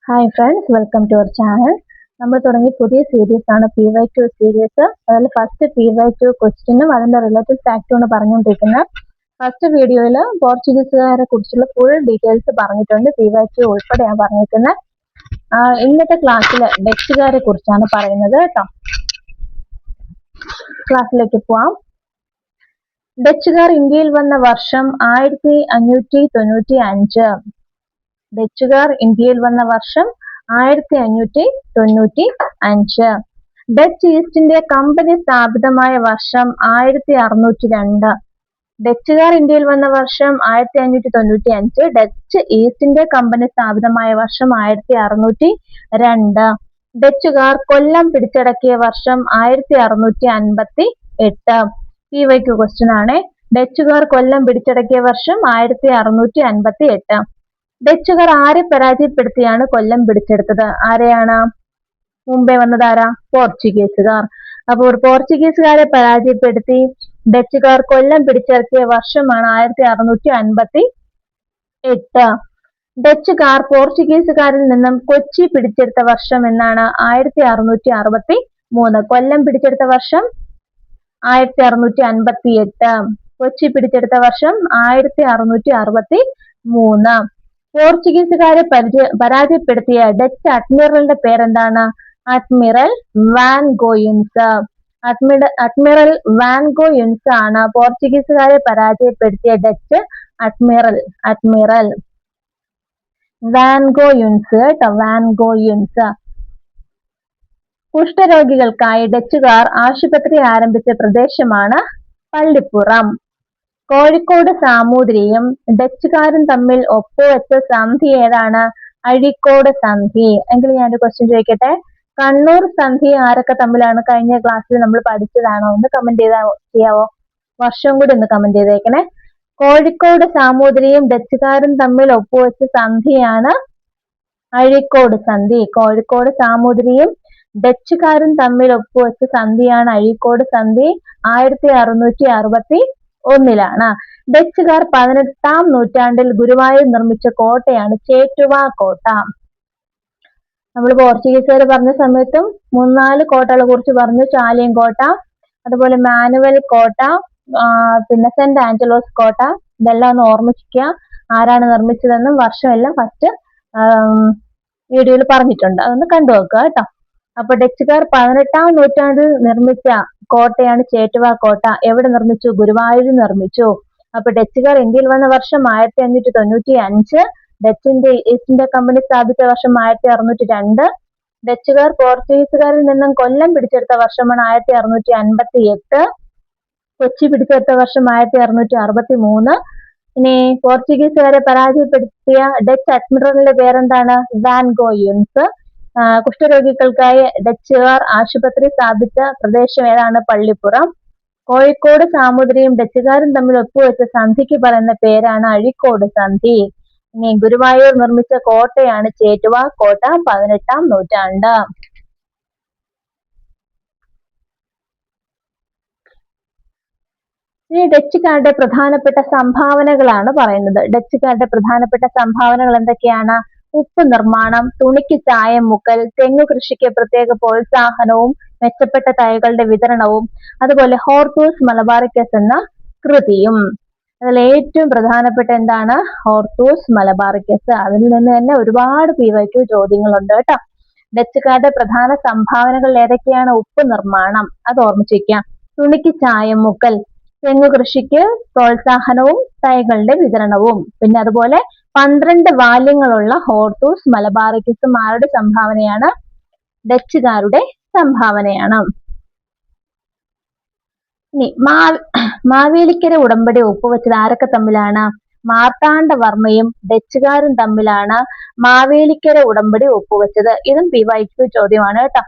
Hi friends, welcome to our channel. നമ്മൾ തുടങ്ങിയ പുതിയ സീരീസ് ആണ് PY2 സീരീസ്. അതിൽ ഫസ്റ്റ് PY2 ക്വസ്റ്റ്യനും അതിന്റെ റിലേറ്റഡ് ഫാക്റ്റുമാണ് പറഞ്ഞുകൊണ്ടിരിക്കുന്നത്. ഫസ്റ്റ് വീഡിയോയിൽ പോർച്ചുഗീസുകാരെ കുറിച്ചുള്ള ഫുൾ ഡീറ്റെയിൽസ് പറഞ്ഞിട്ടുണ്ട്. PY2 ഉൾപ്പെടെയാണ് പറഞ്ഞിരിക്കുന്നത്. ഇന്നത്തെ ക്ലാസ്സിൽ ഡച്ചുകാരെ കുറിച്ചാണ് പറയുന്നത് കേട്ടോ. ക്ലാസ്സിലേക്ക് പോവാം. ഡച്ചുകാർ ഇന്ത്യയിൽ വന്ന വർഷം 1595. ഡച്ചുകാർ ഇന്ത്യയിൽ വന്ന വർഷം 1595. ഡച്ച് ഈസ്റ്റ് ഇന്ത്യ കമ്പനി സ്ഥാപിതമായ വർഷം 1602. ഡച്ചുകാർ ഇന്ത്യയിൽ വന്ന വർഷം 1595. ഡച്ച് ഈസ്റ്റ് ഇന്ത്യ കമ്പനി സ്ഥാപിതമായ വർഷം 1602. ഡച്ചുകാർ കൊല്ലം പിടിച്ചടക്കിയ വർഷം 1658. PYQ ക്വസ്റ്റ്യൻ ആണ്. ഡച്ചുകാർ കൊല്ലം പിടിച്ചടക്കിയ വർഷം 1658. ഡച്ചുകാർ ആരെ പരാജയപ്പെടുത്തിയാണ് കൊല്ലം പിടിച്ചെടുത്തത്? ആരെയാണ്? മുമ്പേ വന്നതാരാ? പോർച്ചുഗീസുകാർ. അപ്പോൾ പോർച്ചുഗീസുകാരെ പരാജയപ്പെടുത്തി ഡച്ചുകാർ കൊല്ലം പിടിച്ചടക്കിയ വർഷമാണ് 1658. ഡച്ചുകാർ പോർച്ചുഗീസുകാരിൽ നിന്നും കൊച്ചി പിടിച്ചെടുത്ത വർഷം എന്നാണ്? 1663. കൊല്ലം പിടിച്ചെടുത്ത വർഷം 1658. കൊച്ചി പിടിച്ചെടുത്ത വർഷം 1663. പോർച്ചുഗീസുകാരെ പരാജയപ്പെടുത്തിയ ഡച്ച് അഡ്മിറലിന്റെ പേരെന്താണ്? Admiral van Goens. Admiral van Goens ആണ് പോർച്ചുഗീസുകാരെ പരാജയപ്പെടുത്തിയ Dutch admiral. Admiral van Goens കേട്ടോ, വാൻ ഗോയിൻസ്. കുഷ്ഠരോഗികൾക്കായി ഡച്ചുകാർ ആശുപത്രി ആരംഭിച്ച പ്രദേശമാണ് പള്ളിപ്പുറം. കോഴിക്കോട് സാമൂതിരിയും ഡച്ചുകാരും തമ്മിൽ ഒപ്പുവെച്ച സന്ധി ഏതാണ്? അഴീക്കോട് സന്ധി. എങ്കിൽ ഞാനൊരു ക്വസ്റ്റ്യൻ ചോദിക്കട്ടെ. കണ്ണൂർ സന്ധി ആരൊക്കെ തമ്മിലാണ്? കഴിഞ്ഞ ക്ലാസ്സിൽ നമ്മൾ പഠിച്ചതാണോ? ഒന്ന് കമന്റ് ചെയ്യാവോ? വർഷം കൂടി ഒന്ന് കമന്റ് ചെയ്തേക്കണേ. കോഴിക്കോട് സാമൂതിരിയും ഡച്ചുകാരും തമ്മിൽ ഒപ്പുവെച്ച സന്ധിയാണ് അഴീക്കോട് സന്ധി. കോഴിക്കോട് സാമൂതിരിയും ഡച്ചുകാരും തമ്മിൽ ഒപ്പുവെച്ച സന്ധിയാണ് അഴീക്കോട് സന്ധി. 1661. ഡച്ചുകാർ 18-ാം നൂറ്റാണ്ടിൽ ഗുരുവായൂർ നിർമ്മിച്ച കോട്ടയാണ് ചേറ്റുവ കോട്ട. നമ്മൾ പോർച്ചുഗീസുകാർ പറഞ്ഞ സമയത്തും 3-4 കോട്ടകളെ കുറിച്ച് പറഞ്ഞു. ചാലിയം കോട്ട, അതുപോലെ മാനുവൽ കോട്ട, പിന്നെ സെന്റ് ആഞ്ചലോസ് കോട്ട. ഇതെല്ലാം ഒന്ന് ഓർമ്മിക്കുക. ആരാണ് നിർമ്മിച്ചതെന്നും വർഷമെല്ലാം ഫസ്റ്റ് വീഡിയോയിൽ പറഞ്ഞിട്ടുണ്ട്. അതൊന്ന് കണ്ടു നോക്കുക കേട്ടോ. അപ്പൊ ഡച്ചുകാർ 18-ാം നൂറ്റാണ്ടിൽ നിർമ്മിച്ച കോട്ടയാണ് ചേറ്റുവ കോട്ട. എവിടെ നിർമ്മിച്ചു? ഗുരുവായൂരിൽ നിർമ്മിച്ചു. അപ്പൊ ഡച്ചുകാർ ഇന്ത്യയിൽ വന്ന വർഷം 1595. ഡച്ച് ഈസ്റ്റ് ഇന്ത്യ കമ്പനി സ്ഥാപിച്ച വർഷം 1602. ഡച്ചുകാർ പോർച്ചുഗീസുകാരിൽ നിന്നും കൊല്ലം പിടിച്ചെടുത്ത വർഷമാണ് 1658. കൊച്ചി പിടിച്ചെടുത്ത വർഷം 1663. ഇനി പോർച്ചുഗീസുകാരെ പരാജയപ്പെടുത്തിയ ഡച്ച് അഡ്മിറലിന്റെ പേരെന്താണ്? വാൻ ഗോയിൻസ്. കുഷ്ഠരോഗികൾക്കായി ഡച്ചുകാർ ആശുപത്രി സ്ഥാപിച്ച പ്രദേശം ഏതാണ്? പള്ളിപ്പുറം. കോഴിക്കോട് സാമൂതിരിയും ഡച്ചുകാരും തമ്മിൽ ഒപ്പുവെച്ച സന്ധിക്ക് പറയുന്ന പേരാണ് അഴീക്കോട് സന്ധി. ഇനി ഗുരുവായൂർ നിർമ്മിച്ച കോട്ടയാണ് ചേറ്റുവ കോട്ട, 18-ാം നൂറ്റാണ്ട്. ഇനി ഡച്ചുകാരുടെ പ്രധാനപ്പെട്ട സംഭാവനകളാണ് പറയുന്നത്. ഡച്ചുകാരുടെ പ്രധാനപ്പെട്ട സംഭാവനകൾ എന്തൊക്കെയാണ്? ഉപ്പ് നിർമ്മാണം, തുണിക്ക് ചായം മുക്കൽ, തെങ്ങു കൃഷിക്ക് പ്രത്യേക പ്രോത്സാഹനവും മെച്ചപ്പെട്ട തൈകളുടെ വിതരണവും, അതുപോലെ ഹോർത്തൂസ് മലബാറിക്കസ് എന്ന കൃതിയും. അതിൽ ഏറ്റവും പ്രധാനപ്പെട്ട എന്താണ്? Hortus Malabaricus. അതിൽ നിന്ന് തന്നെ ഒരുപാട് PYQ ചോദ്യങ്ങളുണ്ട് കേട്ടോ. ഡച്ചുകാരുടെ പ്രധാന സംഭാവനകൾ ഏതൊക്കെയാണ്? ഉപ്പ് നിർമ്മാണം, അത് ഓർമ്മിച്ച് വെക്കാം. തുണിക്ക് ചായം മുക്കൽ, തെങ്ങു കൃഷിക്ക് പ്രോത്സാഹനവും തൈകളുടെ വിതരണവും. പിന്നെ അതുപോലെ 12 വാല്യങ്ങളുള്ള ഹോർത്തൂസ് മലബാറിക്കസും ആരുടെ സംഭാവനയാണ്? ഡച്ചുകാരുടെ സംഭാവനയാണ്. ഇനി മാവേലിക്കര ഉടമ്പടി ഒപ്പുവെച്ചത് ആരൊക്കെ തമ്മിലാണ്? മാർത്താണ്ഡവർമ്മയും ഡച്ചുകാരും തമ്മിലാണ് മാവേലിക്കര ഉടമ്പടി ഒപ്പുവെച്ചത്. ഇതും PYQ ചോദ്യമാണ് കേട്ടോ.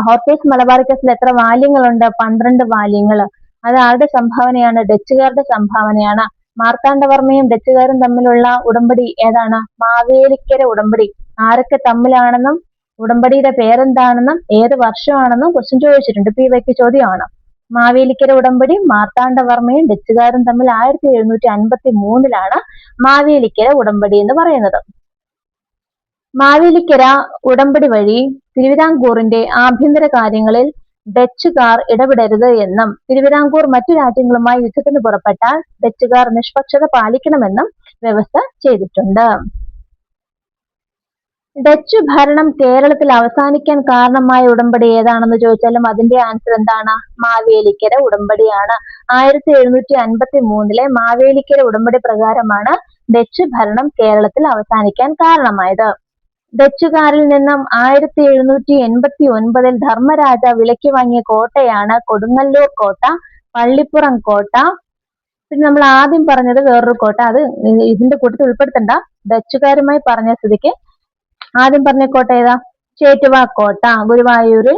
ഹോർത്തൂസ് മലബാറിക്കസിൽ എത്ര വാല്യങ്ങളുണ്ട്? 12 വാല്യങ്ങൾ. അത് ആരുടെ സംഭാവനയാണ്? ഡച്ചുകാരുടെ സംഭാവനയാണ്. മാർത്താണ്ഡവർമ്മയും ഡച്ചുകാരും തമ്മിലുള്ള ഉടമ്പടി ഏതാണ്? മാവേലിക്കര ഉടമ്പടി. ആരൊക്കെ തമ്മിലാണെന്നും ഉടമ്പടിയുടെ പേരെന്താണെന്നും ഏത് വർഷമാണെന്നും ക്വസ്റ്റ്യൻ ചോദിച്ചിട്ടുണ്ട്. PYQ ചോദ്യമാണ്. മാവേലിക്കര ഉടമ്പടി മാർത്താണ്ഡവർമ്മയും ഡച്ചുകാരും തമ്മിൽ 1753 മാവേലിക്കര ഉടമ്പടി എന്ന് പറയുന്നത്. മാവേലിക്കര ഉടമ്പടി വഴി തിരുവിതാംകൂറിന്റെ ആഭ്യന്തര കാര്യങ്ങളിൽ ഡച്ചുകാർ ഇടപെടരുത് എന്നും തിരുവിതാംകൂർ മറ്റു രാജ്യങ്ങളുമായി യുദ്ധത്തിന് പുറപ്പെട്ടാൽ ഡച്ചുകാർ നിഷ്പക്ഷത പാലിക്കണമെന്നും വ്യവസ്ഥ ചെയ്തിട്ടുണ്ട്. ഡച്ച് ഭരണം കേരളത്തിൽ അവസാനിക്കാൻ കാരണമായ ഉടമ്പടി ഏതാണെന്ന് ചോദിച്ചാലും അതിന്റെ ആൻസർ എന്താണ്? മാവേലിക്കര ഉടമ്പടിയാണ്. 1753 മാവേലിക്കര ഉടമ്പടി പ്രകാരമാണ് ഡച്ച് ഭരണം കേരളത്തിൽ അവസാനിക്കാൻ കാരണമായത്. ഡച്ചുകാരിൽ നിന്നും 1789 ധർമ്മരാജ വിലയ്ക്ക് വാങ്ങിയ കോട്ടയാണ് കൊടുങ്ങല്ലൂർ കോട്ട, പള്ളിപ്പുറം കോട്ട. പിന്നെ നമ്മൾ ആദ്യം പറഞ്ഞത് വേറൊരു കോട്ട, അത് ഇതിന്റെ കൂട്ടത്തിൽ ഉൾപ്പെടുത്തണ്ട. ഡച്ചുകാരുമായി പറഞ്ഞ സ്ഥിതിക്ക് ആദ്യം പറഞ്ഞ കോട്ട ഏതാ? ചേറ്റുവ കോട്ട. ഗുരുവായൂരിൽ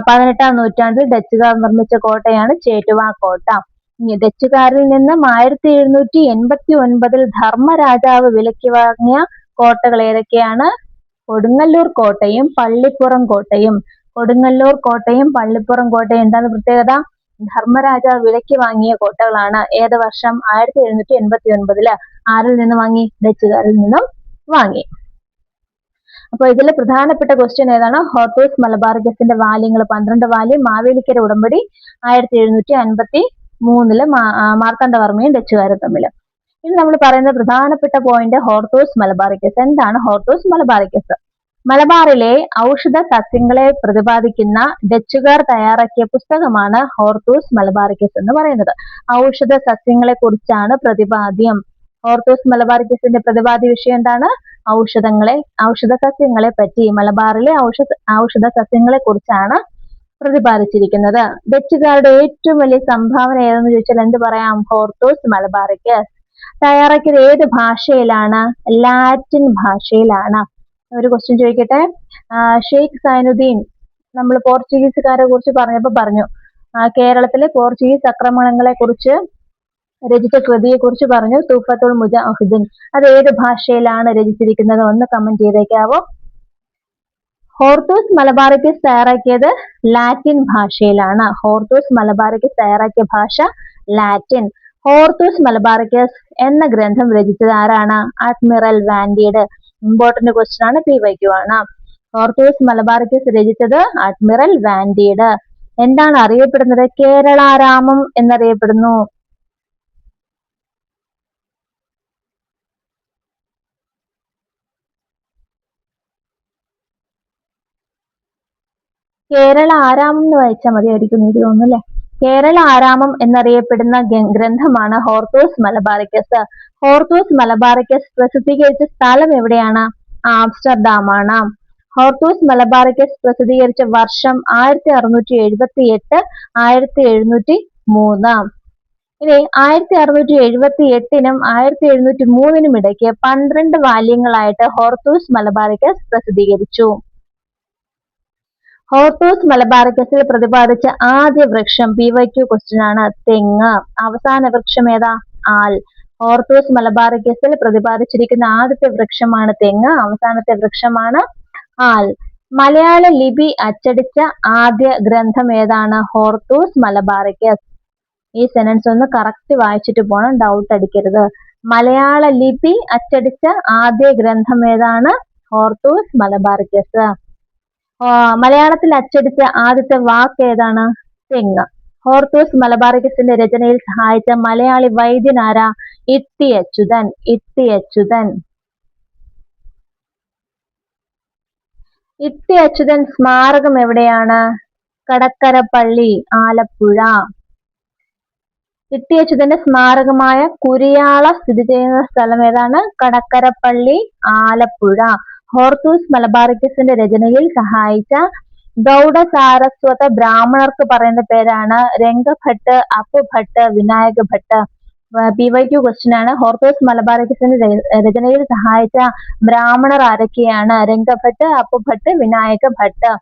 18ാം നൂറ്റാണ്ടിൽ ഡച്ചുകാർ നിർമ്മിച്ച കോട്ടയാണ് ചേറ്റുവ കോട്ട. ഡച്ചുകാരിൽ നിന്നും 1789 ധർമ്മരാജാവ് വിലയ്ക്ക് വാങ്ങിയ കോട്ടകൾ ഏതൊക്കെയാണ്? കൊടുങ്ങല്ലൂർ കോട്ടയും പള്ളിപ്പുറം കോട്ടയും. കൊടുങ്ങല്ലൂർ കോട്ടയും പള്ളിപ്പുറം കോട്ടയും എന്താണ് പ്രത്യേകത? ധർമ്മരാജാവ് വിലയ്ക്ക് വാങ്ങിയ കോട്ടകളാണ്. ഏത് വർഷം? 1789. ആരിൽ നിന്ന് വാങ്ങി? ഡച്ചുകാരിൽ നിന്നും വാങ്ങി. അപ്പൊ ഇതിൽ പ്രധാനപ്പെട്ട ക്വസ്റ്റ്യൻ ഏതാണ്? ഹോർത്തൂസ് മലബാറിക്കസിന്റെ വാല്യങ്ങൾ 12 വാല്യം. മാവേലിക്കര ഉടമ്പടി 1753 മാർത്താണ്ഡവർമ്മയും ഡച്ചുകാരും തമ്മിൽ. ഇനി നമ്മൾ പറയുന്ന പ്രധാനപ്പെട്ട പോയിന്റ് ഹോർത്തൂസ് മലബാറിക്കസ്. എന്താണ് ഹോർത്തൂസ് മലബാറിക്കസ്? മലബാറിലെ ഔഷധ സസ്യങ്ങളെ പ്രതിപാദിക്കുന്ന ഡച്ചുകാർ തയ്യാറാക്കിയ പുസ്തകമാണ് ഹോർത്തൂസ് മലബാറിക്കസ് എന്ന് പറയുന്നത്. ഔഷധ സസ്യങ്ങളെ കുറിച്ചാണ് പ്രതിപാദ്യം. ഹോർത്തൂസ് മലബാറിക്കസിന്റെ പ്രതിപാദ്യ വിഷയം എന്താണ്? ഔഷധ സസ്യങ്ങളെ പറ്റി, മലബാറിലെ ഔഷധ സസ്യങ്ങളെ കുറിച്ചാണ് പ്രതിപാദിച്ചിരിക്കുന്നത്. ഡച്ചുകാരുടെ ഏറ്റവും വലിയ സംഭാവന ഏതെന്ന് ചോദിച്ചാൽ എന്ത് പറയാം? Hortus Malabaricus. തയ്യാറാക്കിയത് ഏത് ഭാഷയിലാണ്? ലാറ്റിൻ ഭാഷയിലാണ്. ഒരു ക്വസ്റ്റ്യൻ ചോദിക്കട്ടെ. ഷെയ്ഖ് സൈനുദ്ദീൻ, നമ്മൾ പോർച്ചുഗീസുകാരെ കുറിച്ച് പറഞ്ഞപ്പോൾ പറഞ്ഞു, കേരളത്തിലെ പോർച്ചുഗീസ് ആക്രമണങ്ങളെ കുറിച്ച് രചിച്ച കൃതിയെ കുറിച്ച് പറഞ്ഞു, തൂഫത്തുൽ മുജാഹിദീൻ. അത് ഏത് ഭാഷയിലാണ് രചിച്ചിരിക്കുന്നത്? ഒന്ന് കമന്റ് ചെയ്തേക്കാവോ. ഹോർത്തൂസ് മലബാറിക്കസ് തയ്യാറാക്കിയത് ലാറ്റിൻ ഭാഷയിലാണ്. ഹോർത്തൂസ് മലബാറിക്കസ് തയ്യാറാക്കിയ ഭാഷ ലാറ്റിൻ. ഹോർത്തൂസ് മലബാറിക്കസ് എന്ന ഗ്രന്ഥം രചിച്ചത് ആരാണ്? അഡ്മിറൽ വാൻഡീഡ്. ഇമ്പോർട്ടന്റ് ക്വസ്റ്റ്യൻ ആണ്, PYQ ആണ്. ഹോർത്തൂസ് മലബാറിക്കസ് രചിച്ചത് അഡ്മിറൽ വാൻഡീഡ്. എന്താണ് അറിയപ്പെടുന്നത്? കേരളാരാമം എന്നറിയപ്പെടുന്നു. കേരള ആരാമം എന്ന് വായിച്ചാൽ മതിയായിരിക്കും എനിക്ക് തോന്നുന്നു അല്ലെ. കേരള ആരാമം എന്നറിയപ്പെടുന്ന ഗ്രന്ഥമാണ് ഹോർത്തൂസ് മലബാറിക്കസ്. ഹോർത്തൂസ് മലബാറിക്കസ് പ്രസിദ്ധീകരിച്ച സ്ഥലം എവിടെയാണ്? ആംസ്റ്റർഡാം ആണ്. ഹോർത്തൂസ് മലബാറിക്കസ് പ്രസിദ്ധീകരിച്ച വർഷം 1678, 1703. ഇനി 1678-നും 1703-നും ഇടയ്ക്ക് 12 വാല്യങ്ങളായിട്ട് ഹോർത്തൂസ് മലബാറിക്കസ് പ്രസിദ്ധീകരിച്ചു. ഹോർത്തൂസ് മലബാറിക്കസിൽ പ്രതിപാദിച്ച ആദ്യ വൃക്ഷം PYQ ക്വസ്റ്റ്യൻ ആണ്, തെങ്ങ്. അവസാന വൃക്ഷം ഏതാ? ആൽ. ഹോർത്തൂസ് മലബാറിക്കസിൽ പ്രതിപാദിച്ചിരിക്കുന്ന ആദ്യത്തെ വൃക്ഷമാണ് തെങ്ങ്, അവസാനത്തെ വൃക്ഷമാണ് ആൽ. മലയാള ലിപി അച്ചടിച്ച ആദ്യ ഗ്രന്ഥം ഏതാണ്? Hortus Malabaricus. ഈ സെന്റൻസ് ഒന്ന് കറക്റ്റ് വായിച്ചിട്ട് പോകണം, ഡൗട്ട് അടിക്കരുത്. മലയാള ലിപി അച്ചടിച്ച ആദ്യ ഗ്രന്ഥം ഏതാണ്? Hortus Malabaricus. മലയാളത്തിൽ അച്ചടിച്ച ആദ്യത്തെ വാക്ക് ഏതാണ്? തെങ്ങ്. ഹോർത്തൂസ് മലബാറിക്കസിന്റെ രചനയിൽ സഹായിച്ച മലയാളി വൈദ്യൻ ആരാ? ഇട്ടി അച്യുതൻ. ഇട്ടി അച്യുതൻ. ഇട്ടി അച്യുതൻ സ്മാരകം എവിടെയാണ്? കടക്കരപ്പള്ളി, ആലപ്പുഴ. ഇട്ടി അച്യുതന്റെ സ്മാരകമായ കുരിയാള സ്ഥിതി ചെയ്യുന്ന സ്ഥലം ഏതാണ്? കടക്കരപ്പള്ളി, ആലപ്പുഴ. ഹോർത്തൂസ് മലബാറിക്കസിന്റെ രചനയിൽ സഹായിച്ച ഗൗഡ സാരസ്വത ബ്രാഹ്മണർക്ക് പറയുന്ന പേരാണ് രംഗഭട്ട്, അപ്പുഭട്ട്, വിനായക ഭട്ട്. PYQ ക്വസ്റ്റ്യൻ ആണ്. ഹോർത്തൂസ് മലബാറിക്കസിന്റെ രചനയിൽ സഹായിച്ച ബ്രാഹ്മണർ ആരൊക്കെയാണ്? രംഗഭട്ട്, അപ്പുഭട്ട്, വിനായക ഭട്ട്.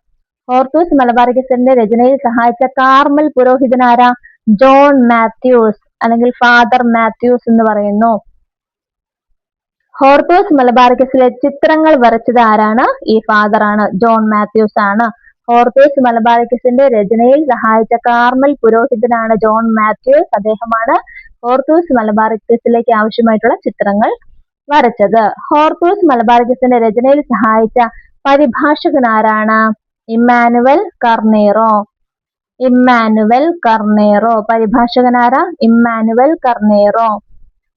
ഹോർത്തൂസ് മലബാറിക്കസിന്റെ രചനയിൽ സഹായിച്ച കാർമൽ പുരോഹിതനാരാ? ജോൺ മാത്യൂസ് അല്ലെങ്കിൽ ഫാദർ മാത്യൂസ് എന്ന് പറയുന്നു. ഹോർത്തൂസ് മലബാറിക്കസിലെ ചിത്രങ്ങൾ വരച്ചത് ആരാണ്? ഈ ഫാദർ ആണ്, ജോൺ മാത്യൂസ് ആണ്. ഹോർത്തൂസ് മലബാറിക്കസിന്റെ രചനയിൽ സഹായിച്ച കാർമൽ പുരോഹിതനാണ് ജോൺ മാത്യൂസ്. അദ്ദേഹമാണ് ഹോർത്തൂസ് മലബാറിക്കസിലേക്ക് ആവശ്യമായിട്ടുള്ള ചിത്രങ്ങൾ വരച്ചത്? ഹോർത്തൂസ് മലബാറിക്കസിന്റെ രചനയിൽ സഹായിച്ച പരിഭാഷകനാരാണ്? Emmanuel Carneiro. Emmanuel Carneiro. പരിഭാഷകനാരാ? Emmanuel Carneiro.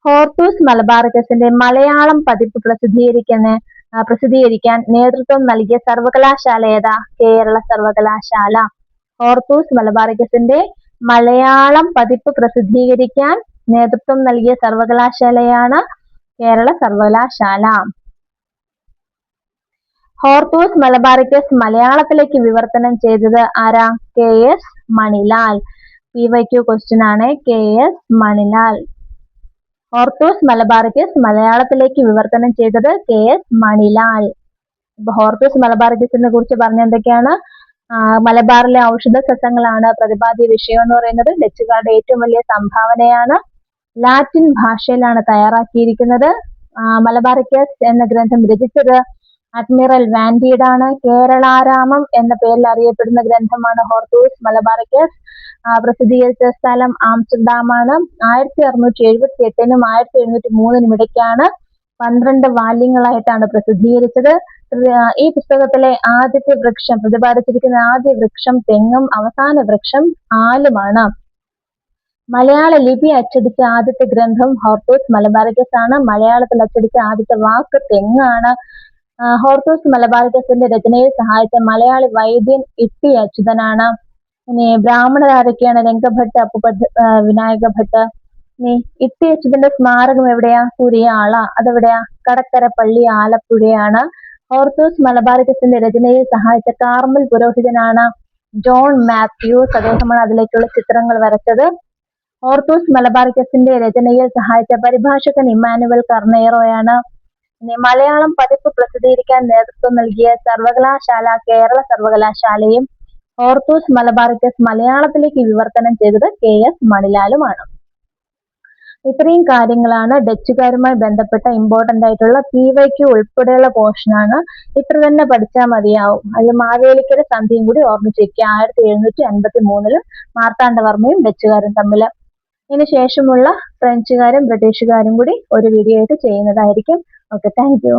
ഹോർത്തൂസ് മലബാറിക്കസിന്റെ മലയാളം പതിപ്പ് പ്രസിദ്ധീകരിക്കാൻ നേതൃത്വം നൽകിയ സർവകലാശാല ഏതാ? കേരള സർവകലാശാല. ഹോർത്തൂസ് മലബാറിക്കസിന്റെ മലയാളം പതിപ്പ് പ്രസിദ്ധീകരിക്കാൻ നേതൃത്വം നൽകിയ സർവകലാശാലയാണ് കേരള സർവകലാശാല. ഹോർത്തൂസ് മലബാറിക്കസ് മലയാളത്തിലേക്ക് വിവർത്തനം ചെയ്തത് ആരാ? KS മണിലാൽ. PYQ ക്വസ്റ്റ്യൻ ആണ്. KS മണിലാൽ. ഹോർത്തൂസ് മലബാറിക്കസ് മലയാളത്തിലേക്ക് വിവർത്തനം ചെയ്തത് KS മണിലാൽ. ഇപ്പൊ ഹോർത്തൂസ് മലബാറിക്കസിനെ കുറിച്ച് പറഞ്ഞ എന്തൊക്കെയാണ്? മലബാറിലെ ഔഷധ സസ്യങ്ങളാണ് പ്രതിപാദ്യ വിഷയം എന്ന് പറയുന്നത്. ഡച്ചുകാരുടെ ഏറ്റവും വലിയ സംഭാവനയാണ്. ലാറ്റിൻ ഭാഷയിലാണ് തയ്യാറാക്കിയിരിക്കുന്നത്. മലബാറിക്കസ് എന്ന ഗ്രന്ഥം രചിച്ചത് അഡ്മിറൽ വാൻഡീഡാണ്. കേരളാരാമം എന്ന പേരിൽ അറിയപ്പെടുന്ന ഗ്രന്ഥമാണ് ഹോർത്തൂസ് മലബാറിക്കസ്. പ്രസിദ്ധീകരിച്ച സ്ഥലം ആംസ്റ്റർഡാമാണ്. 1678 1703 ഇടയ്ക്കാണ് 12 വാല്യങ്ങളായിട്ടാണ് പ്രസിദ്ധീകരിച്ചത്. ഈ പുസ്തകത്തിലെ ആദ്യത്തെ വൃക്ഷം, പ്രതിപാദിച്ചിരിക്കുന്ന ആദ്യ വൃക്ഷം തെങ്ങും അവസാന വൃക്ഷം ആലുമാണ്. മലയാള ലിപി അച്ചടിച്ച ആദ്യത്തെ ഗ്രന്ഥം ഹോർത്തൂസ് മലബാറിക്കസ് ആണ്. മലയാളത്തിൽ അച്ചടിച്ച ആദ്യത്തെ വാക്ക് തെങ്ങാണ്. ഹോർത്തൂസ് മലബാറിക്കസിന്റെ രചനയിൽ സഹായിച്ച മലയാളി വൈദ്യൻ ഇട്ടി അച്യുതനാണ്. ഇനി ബ്രാഹ്മണരാരൊക്കെയാണ്? രംഗഭട്ട്, അപ്പുഭട്ട്, വിനായക ഭട്ട്. ഇനി ഇട്ടി അച്യുതന്റെ സ്മാരകം എവിടെയാ? കുരിയാള. അതെവിടെയാ? കടക്കര പള്ളി, ആലപ്പുഴയാണ്. ഹോർത്തൂസ് മലബാറിക്കസിന്റെ രചനയിൽ സഹായിച്ച കാർമൽ പുരോഹിതനാണ് ജോൺ മാത്യൂസ്. അദ്ദേഹമാണ് അതിലേക്കുള്ള ചിത്രങ്ങൾ വരച്ചത്. ഹോർത്തൂസ് മലബാറിക്കസിന്റെ രചനയിൽ സഹായിച്ച പരിഭാഷകൻ ഇമ്മാനുവൽ കർണേറോയാണ്. ഇനി മലയാളം പതിപ്പ് പ്രസിദ്ധീകരിക്കാൻ നേതൃത്വം നൽകിയ സർവകലാശാല കേരള സർവകലാശാലയും ഹോർത്തൂസ് മലബാറിക്കസ് മലയാളത്തിലേക്ക് വിവർത്തനം ചെയ്തത് KS മണിലാലുമാണ്. ഇത്രയും കാര്യങ്ങളാണ് ഡച്ചുകാരുമായി ബന്ധപ്പെട്ട ഇമ്പോർട്ടന്റ് ആയിട്ടുള്ള PYQ ഉൾപ്പെടെയുള്ള പോർഷനാണ്. ഇത്ര തന്നെ പഠിച്ചാൽ മതിയാവും. അത് മാവേലിക്കര സന്ധിയും കൂടി ഓർമ്മിച്ചിരിക്കുക. 1753 മാർത്താണ്ഡവർമ്മയും ഡച്ചുകാരും തമ്മിൽ. ഇതിന് ശേഷമുള്ള ഫ്രഞ്ചുകാരും ബ്രിട്ടീഷുകാരും കൂടി ഒരു വീഡിയോ ആയിട്ട് ചെയ്യുന്നതായിരിക്കും. Okay, thank you.